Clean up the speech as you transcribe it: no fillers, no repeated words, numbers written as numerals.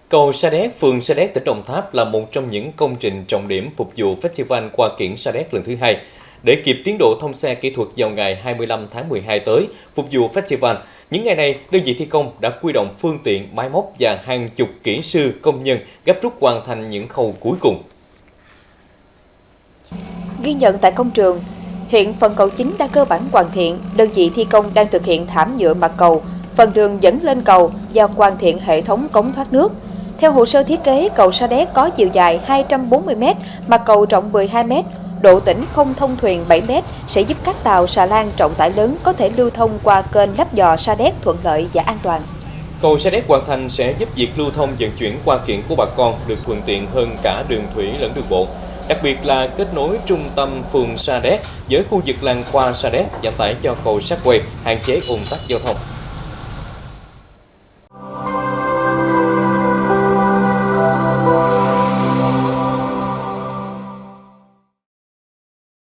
Cầu Sa Đéc, phường Sa Đéc, tỉnh Đồng Tháp là một trong những công trình trọng điểm phục vụ Festival Hoa kiển Sa Đéc lần thứ hai. Để kịp tiến độ thông xe kỹ thuật vào ngày 25 tháng 12 tới, phục vụ Festival, những ngày này, đơn vị thi công đã huy động phương tiện, máy móc và hàng chục kỹ sư, công nhân gấp rút hoàn thành những khâu cuối cùng. Ghi nhận tại công trường, hiện phần cầu chính đã cơ bản hoàn thiện, đơn vị thi công đang thực hiện thảm nhựa mặt cầu, phần đường dẫn lên cầu và hoàn thiện hệ thống cống thoát nước. Theo hồ sơ thiết kế, cầu Sa Đéc có chiều dài 240 m, mặt cầu rộng 12 m, độ tĩnh không thông thuyền 7 m sẽ giúp các tàu xà lan trọng tải lớn có thể lưu thông qua kênh Lấp Vò Sa Đéc thuận lợi và an toàn. Cầu Sa Đéc hoàn thành sẽ giúp việc lưu thông vận chuyển hoa kiển của bà con được thuận tiện hơn cả đường thủy lẫn đường bộ. Đặc biệt là kết nối trung tâm phường Sa Đéc với khu vực làng hoa Sa Đéc, giảm tải cho cầu Sagway, hạn chế ùn tắc giao thông.